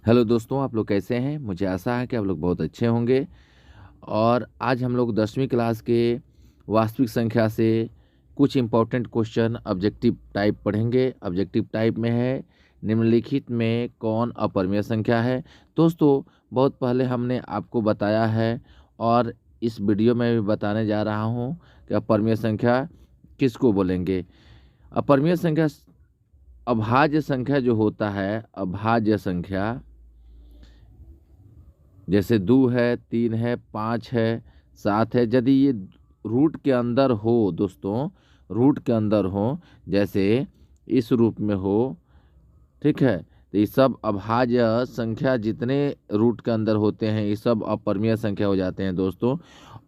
Hello दोस्तों, आप लोग कैसे हैं। मुझे आशा है कि आप लोग बहुत अच्छे होंगे। और आज हम लोग 10वीं क्लास के वास्तविक संख्या से कुछ इम्पोर्टेंट क्वेश्चन ऑब्जेक्टिव टाइप पढ़ेंगे। ऑब्जेक्टिव टाइप में है निम्नलिखित में कौन अपरिमेय संख्या है। दोस्तों, बहुत पहले हमने आपको बताया है और इस वीडियो में भी बताने जा रहा हूं कि अपरिमेय संख्या किसको बोलेंगे। अपरिमेय संख्या अभाज्य संख्या जो होता है, अभाज्य संख्या जैसे 2 है, 3 है, 5 है, 7 है, यदि ये रूट के अंदर हो दोस्तों, रूट के अंदर हो, जैसे इस रूप में हो, ठीक है, तो ये सब अभाज्य संख्या जितने रूट के अंदर होते हैं ये सब अपरिमेय संख्या हो जाते हैं दोस्तों।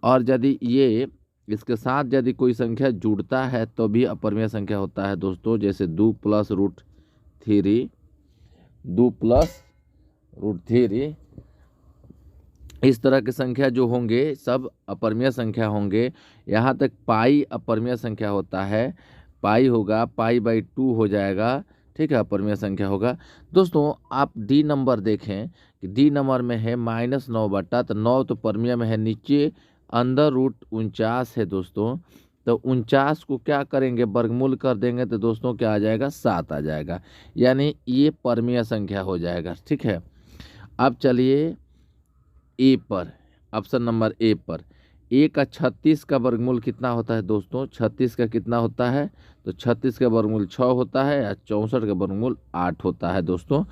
और यदि ये इसके साथ यदि कोई संख्या जुड़ता है तो भी अपरिमेय संख्या होता है दोस्तों। जैसे 2 प्लस रूट 3, 2 प्लस रूट 3, इस तरह की संख्या जो होंगे सब अपरिमेय संख्या होंगे। यहाँ तक पाई अपरिमेय संख्या होता है, पाई होगा, पाई/2 हो जाएगा, ठीक है, अपरिमेय संख्या होगा। दोस्तों, आप डी नंबर देखें कि डी नंबर में है -9 तो 9 तो परिमेय में है, नीचे अंदर रूट 49 है दोस्तों। तो 49 को क्या करेंगे, वर्गमूल कर देंगे तो दोस्तों क्या आ जाएगा, 7 आ जाएगा, यानी ये परिमेय संख्या हो जाएगा, ठीक है। अब चलिए ए पर, ऑप्शन नंबर ए पर। ए का 36 का वर्गमूल कितना होता है दोस्तों, 36 का कितना होता है, तो 36 का वर्गमूल 6 होता है या 64 का वर्गमूल 8 होता है दोस्तों।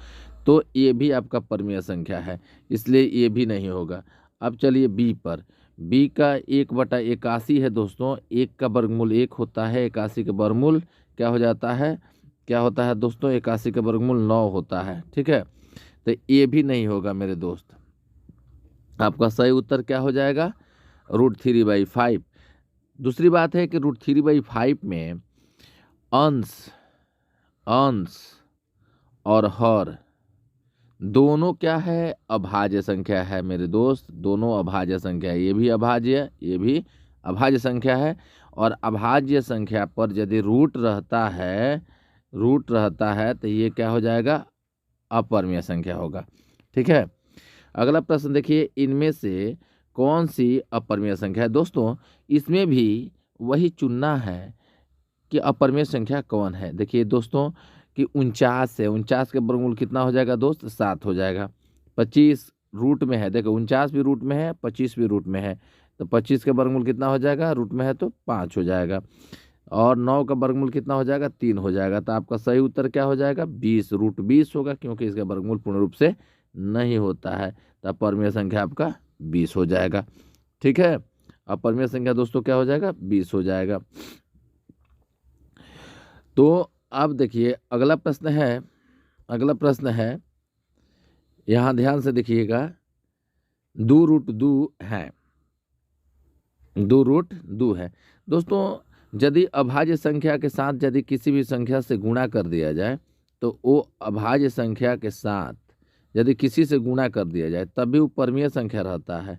तो ये भी आपका परिमेय संख्या है, इसलिए ये भी नहीं होगा। अब चलिए बी पर। बी का 1/81 है दोस्तों, 1 का वर्गमूल 1 होता है, 81 का वर्गमूल क्या हो जाता है, क्या होता है दोस्तों, 81 का वर्गमूल 9 होता है, ठीक है। तो ये भी नहीं होगा मेरे दोस्त। आपका सही उत्तर क्या हो जाएगा, √3/5। दूसरी बात है कि √3/5 में अंश अंश और हर दोनों क्या है, अभाज्य संख्या है मेरे दोस्त, दोनों अभाज्य संख्या है। ये भी अभाज्य, ये भी अभाज्य संख्या है। और अभाज्य संख्या पर यदि रूट रहता है तो ये क्या हो जाएगा, अपरिमेय संख्या होगा, ठीक है। अगला प्रश्न देखिए, इनमें से कौन सी अपरिमेय संख्या है। दोस्तों, इसमें भी वही चुनना है कि अपरिमेय संख्या कौन है। देखिए दोस्तों कि 49 है, 49 का वर्गमूल कितना हो जाएगा दोस्त, 7 हो जाएगा। 25 रूट में है, देखो 49 भी रूट में है, 25 भी रूट में है, तो 25 का वर्गमूल कितना हो जाएगा, रूट में है तो 5 हो जाएगा। और 9 का वर्गमूल कितना हो जाएगा, 3 हो जाएगा। तो आपका सही उत्तर क्या हो जाएगा, 20, √20 होगा, क्योंकि इसका वर्गमूल पूर्ण रूप से नहीं होता है। तो अपरिमेय संख्या आपका 20 हो जाएगा, ठीक है। अपरिमेय संख्या दोस्तों क्या हो जाएगा, 20 हो जाएगा। तो अब देखिए अगला प्रश्न है, यहाँ ध्यान से देखिएगा, 2√2 है, 2√2 है दोस्तों। यदि अभाज्य संख्या के साथ यदि किसी भी संख्या से गुणा कर दिया जाए तो वो अभाज्य संख्या के साथ यदि किसी से गुणा कर दिया जाए तब भी वो परिमेय संख्या रहता है।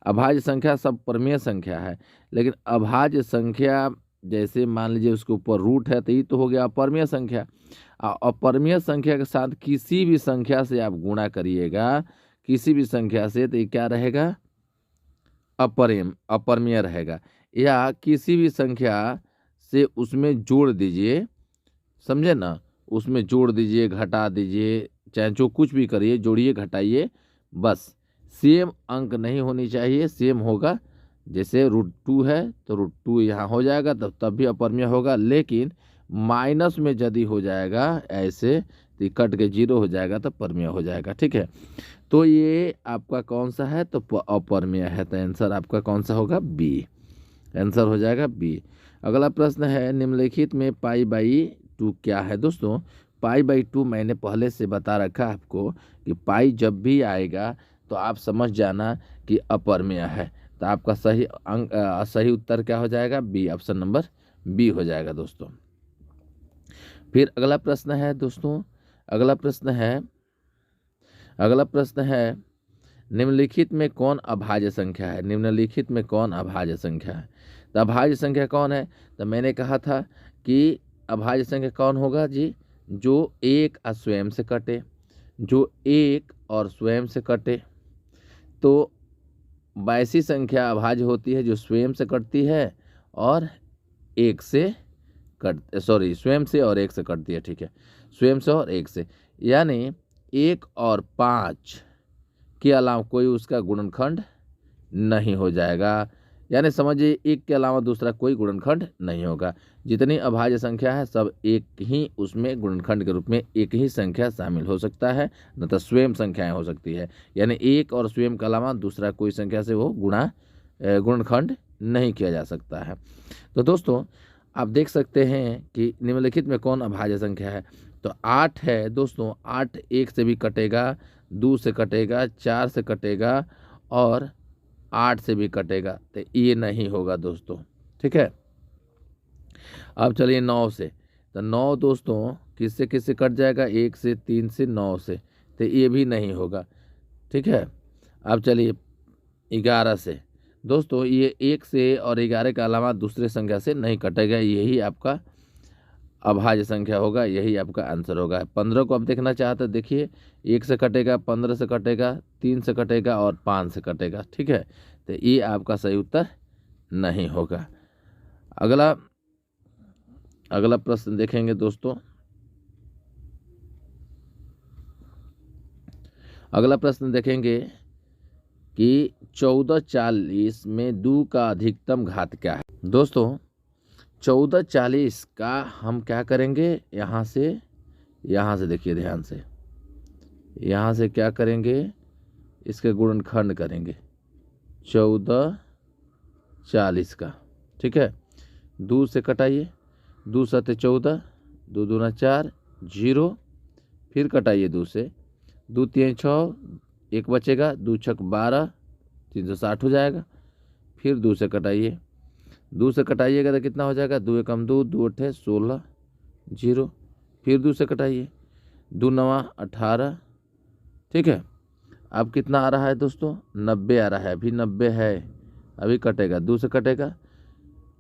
अभाज्य संख्या सब परिमेय संख्या है, लेकिन अभाज्य संख्या जैसे मान लीजिए उसके ऊपर रूट है तो ये तो हो गया अपरिमेय संख्या। अपरिमेय संख्या के साथ किसी भी संख्या से आप गुणा करिएगा, किसी भी संख्या से, तो ये क्या रहेगा, अपरिमेय रहेगा। या किसी भी संख्या से उसमें जोड़ दीजिए, समझे ना, उसमें जोड़ दीजिए, घटा दीजिए, चाहे जो कुछ भी करिए, जोड़िए घटाइए, बस सेम अंक नहीं होनी चाहिए, सेम होगा। जैसे √2 है तो √2 यहाँ हो जाएगा, तब भी अपरिमेय होगा। लेकिन माइनस में यदि हो जाएगा ऐसे तो कट के 0 हो जाएगा तो परिमेय हो जाएगा, ठीक है। तो ये आपका कौन सा है, तो अपरिमेय है। तो आंसर आपका कौन सा होगा, बी, आंसर हो जाएगा बी। अगला प्रश्न है, निम्नलिखित में पाई/2 क्या है। दोस्तों, पाई/2 मैंने पहले से बता रखा आपको कि पाई जब भी आएगा तो आप समझ जाना कि अपरिमेय है। तो आपका सही उत्तर क्या हो जाएगा, बी, ऑप्शन नंबर बी हो जाएगा दोस्तों। फिर अगला प्रश्न है दोस्तों, अगला प्रश्न है निम्नलिखित में कौन अभाज्य संख्या है। निम्नलिखित में कौन अभाज्य संख्या है, तो अभाज्य संख्या कौन है, तो मैंने कहा था कि अभाज्य संख्या कौन होगा जी, जो एक स्वयं से कटे, जो एक और स्वयं से कटे तो वैसी संख्या अभाज्य होती है जो स्वयं से कटती है और एक से स्वयं से और एक से कटती है। ठीक है, स्वयं से और एक से, यानी 1 और 5 के अलावा कोई उसका गुणनखंड नहीं हो जाएगा। यानी समझिए 1 के अलावा दूसरा कोई गुणनखंड नहीं होगा। जितनी अभाज्य संख्या है सब एक ही उसमें गुणनखंड के रूप में एक ही संख्या शामिल हो सकता है, न तो स्वयं संख्याएं हो सकती है। यानी 1 और स्वयं के अलावा दूसरा कोई संख्या से वो गुणनखंड नहीं किया जा सकता है। तो दोस्तों आप देख सकते हैं कि निम्नलिखित में कौन अभाज्य संख्या है। तो 8 है दोस्तों, 8 1 से भी कटेगा, 2 से कटेगा, 4 से कटेगा और 8 से भी कटेगा, तो ये नहीं होगा दोस्तों। ठीक है, अब चलिए 9 से। तो 9 दोस्तों किससे किससे कट जाएगा, 1 से, 3 से, 9 से, तो ये भी नहीं होगा। ठीक है, अब चलिए 11 से। दोस्तों ये 1 से और 11 के अलावा दूसरे संख्या से नहीं कटेगा, यही आपका अभाज्य संख्या होगा, यही आपका आंसर होगा। 15 को आप देखना चाहते हैं, देखिए 1 से कटेगा, 15 से कटेगा, 3 से कटेगा और 5 से कटेगा। ठीक है, तो ये आपका सही उत्तर नहीं होगा। अगला प्रश्न देखेंगे दोस्तों। अगला प्रश्न देखेंगे कि 1440 में 2 का अधिकतम घात क्या है। दोस्तों 1440 का हम क्या करेंगे, यहाँ से देखिए ध्यान से, यहाँ से क्या करेंगे, इसके गुणनखंड करेंगे 1440 का। ठीक है, 2 से कटाइए, 2 सत्ते 14, 2 दूना 4, 0, फिर कटाइए 2 से, 2 3 6, 1 बचेगा, 2 छक 12, 360 हो जाएगा। फिर 2 से कटाइए, 2 से कटाइएगा तो कितना हो जाएगा, 2 एकम 2, 2 अठे 16, 0, फिर 2 से कटाइए, 2 नवा 18। ठीक है, अब कितना आ रहा है दोस्तों, 90 आ रहा है, अभी 90 है, अभी कटेगा, 2 से कटेगा,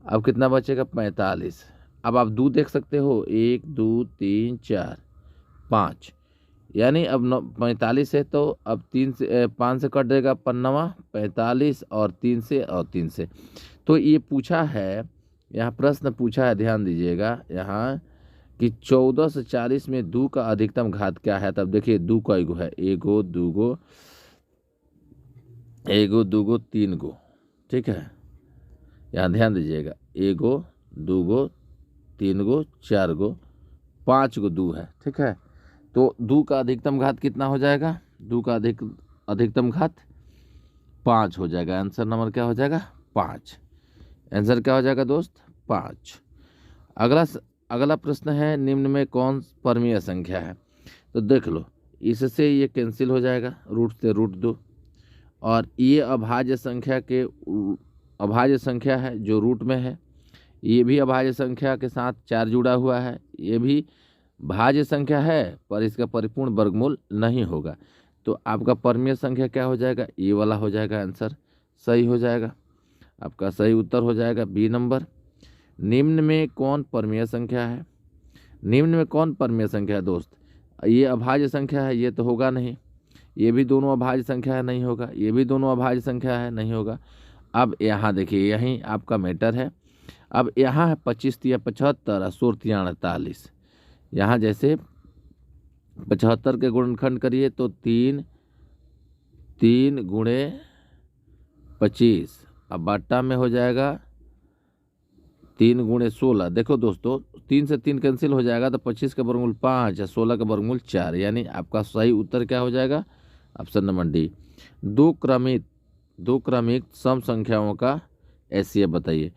अब कितना बचेगा, 45। अब आप 2 देख सकते हो, 1 2 3 4 5, यानी अब 45 है, तो अब 3 से 5 से कट देगा, 5 45 और 3 से और 3 से। तो ये पूछा है, यहाँ प्रश्न पूछा है, ध्यान दीजिएगा यहाँ कि 14 से 40 में 2 का अधिकतम घात क्या है। तब देखिए 2 का एगो है, एगो दूगो 3 गो। ठीक है, यहाँ ध्यान दीजिएगा, एगो दूगो 3 गो 4 गो 5 गो 2 है। ठीक है, तो 2 का अधिकतम घात कितना हो जाएगा, 2 का अधिकतम घात 5 हो जाएगा। आंसर नंबर क्या हो जाएगा, 5। आंसर क्या हो जाएगा दोस्त, 5। अगला प्रश्न है, निम्न में कौन परमीय संख्या है। तो देख लो, इससे ये कैंसिल हो जाएगा, रूट से रूट 2, और ये अभाज्य संख्या है जो रूट में है, ये भी अभाज्य संख्या के साथ 4 जुड़ा हुआ है, ये भी भाज्य संख्या है पर इसका परिपूर्ण वर्गमूल नहीं होगा। तो आपका परमीय संख्या क्या हो जाएगा, ये वाला हो जाएगा, आंसर सही हो जाएगा, आपका सही उत्तर हो जाएगा बी नंबर। निम्न में कौन परमीय संख्या है। निम्न में कौन परमीय संख्या है दोस्त, ये अभाज्य संख्या है, ये तो होगा नहीं, ये भी दोनों अभाज्य संख्या है, नहीं होगा, ये भी दोनों अभाज्य संख्या है, नहीं होगा। अब यहाँ देखिए, यहीं आपका मैटर है। अब यहाँ है 25 तिया 75 और 16 तिया 48। यहाँ जैसे 75 के गुणनखंड करिए तो 3 गुणे 25, अब बाटा में हो जाएगा 3 गुणे 16। देखो दोस्तों 3 से 3 कैंसिल हो जाएगा, तो 25 का वर्गमूल 5 या 16 का वर्गमूल 4, यानी आपका सही उत्तर क्या हो जाएगा, ऑप्शन नंबर डी। दो क्रमिक सम संख्याओं का एचसीएफ बताइए।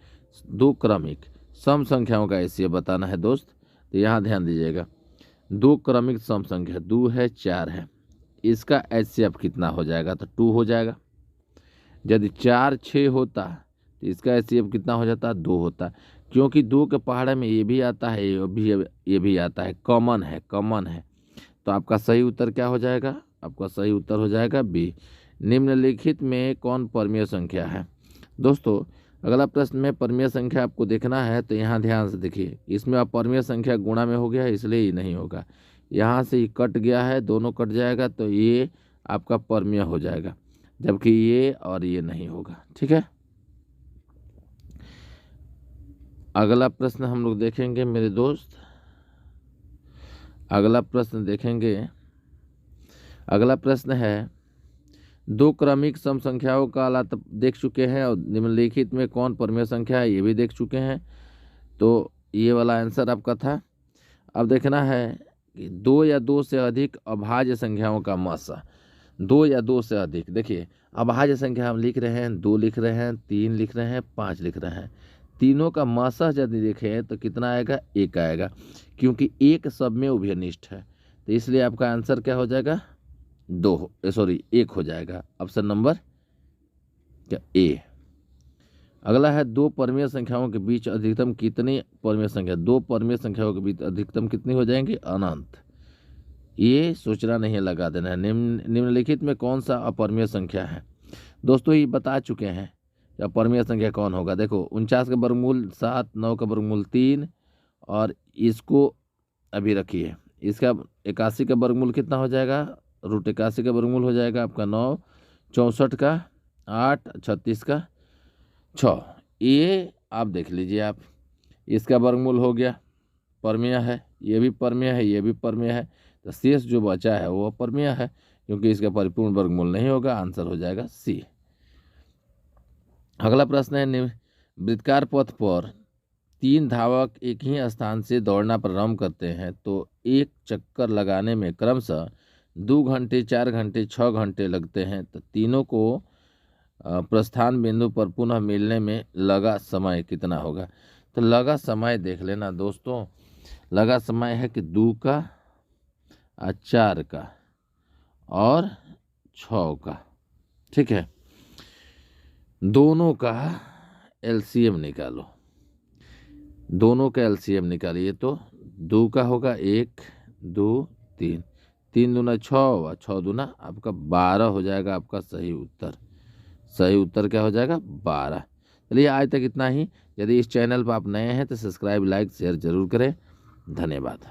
2 क्रमिक सम संख्याओं का एचसीएफ बताना है दोस्त, तो यहाँ ध्यान दीजिएगा। 2 क्रमिक सम संख्या 2 है 4 है, इसका एचसीएफ कितना हो जाएगा, तो 2 हो जाएगा। यदि 4 6 होता तो इसका एचसीएफ कितना हो जाता, 2 होता, क्योंकि 2 के पहाड़े में ये भी आता है, ये भी आता है, कॉमन है। तो आपका सही उत्तर क्या हो जाएगा, आपका सही उत्तर हो जाएगा बी। निम्नलिखित में कौन परमीय संख्या है। दोस्तों अगला प्रश्न में परमीय संख्या आपको देखना है, तो यहाँ ध्यान से देखिए, इसमें आप परमीय संख्या गुणा में हो गया है, इसलिए ये नहीं होगा। यहाँ से ये कट गया है, दोनों कट जाएगा, तो ये आपका परमेय हो जाएगा, जबकि ये और ये नहीं होगा। ठीक है, अगला प्रश्न हम लोग देखेंगे मेरे दोस्त। अगला प्रश्न देखेंगे। अगला प्रश्न है, दो क्रमिक सम संख्याओं का आलात देख चुके हैं और निम्नलिखित में कौन परमेय संख्या है ये भी देख चुके हैं। तो ये वाला आंसर आपका था। अब देखना है कि दो या दो से अधिक अभाज्य संख्याओं का मासा। दो या दो से अधिक, देखिए अभाज्य संख्या हम लिख रहे हैं, 2 लिख रहे हैं, 3 लिख रहे हैं, 5 लिख रहे हैं। तीनों का मासा यदि देखें तो कितना आएगा, 1 आएगा, क्योंकि एक सब में उभयनिष्ठ है। तो इसलिए आपका आंसर क्या हो जाएगा, 1 हो जाएगा। ऑप्शन नंबर क्या, ए। अगला है, दो परमेय संख्याओं के बीच अधिकतम कितनी परमेय संख्या, दो परमेय संख्याओं के बीच अधिकतम कितनी हो जाएंगी, अनंत। ये सोचना नहीं है, लगा देना है। निम्नलिखित में कौन सा अपरमेय संख्या है। दोस्तों ये बता चुके हैं कि अपरमेय संख्या कौन होगा। देखो 49 का वर्गमूल 7, 9 का वर्गमूल 3, और इसको अभी रखिए, इसका 81 का वर्गमूल कितना हो जाएगा, √81 का वर्गमूल हो जाएगा आपका 9, 64 का 8, 36 का 6। ये आप देख लीजिए, आप इसका वर्गमूल हो गया, परमेय है, ये भी परमेय है, ये भी परमेय है। तो शेष जो बचा है वो अपरमेय है, क्योंकि इसका परिपूर्ण वर्गमूल नहीं होगा। आंसर हो जाएगा सी। अगला प्रश्न है, वृत्ताकार पथ पर 3 धावक एक ही स्थान से दौड़ना प्रारंभ करते हैं तो एक चक्कर लगाने में क्रमशः 2 घंटे, 4 घंटे, 6 घंटे लगते हैं। तो तीनों को प्रस्थान बिंदु पर पुनः मिलने में लगा समय कितना होगा। तो लगा समय देख लेना दोस्तों, लगा समय है कि 2 का, 4 का और 6 का। ठीक है, दोनों का एलसीएम निकालो, दोनों का एलसीएम निकालिए तो 2 का होगा 1, 2, 3, 3 दूना 6 हुआ, 6 दूना आपका 12 हो जाएगा आपका सही उत्तर। सही उत्तर क्या हो जाएगा, 12। चलिए आज तक इतना ही। यदि इस चैनल पर आप नए हैं तो सब्सक्राइब, लाइक, शेयर जरूर करें। धन्यवाद।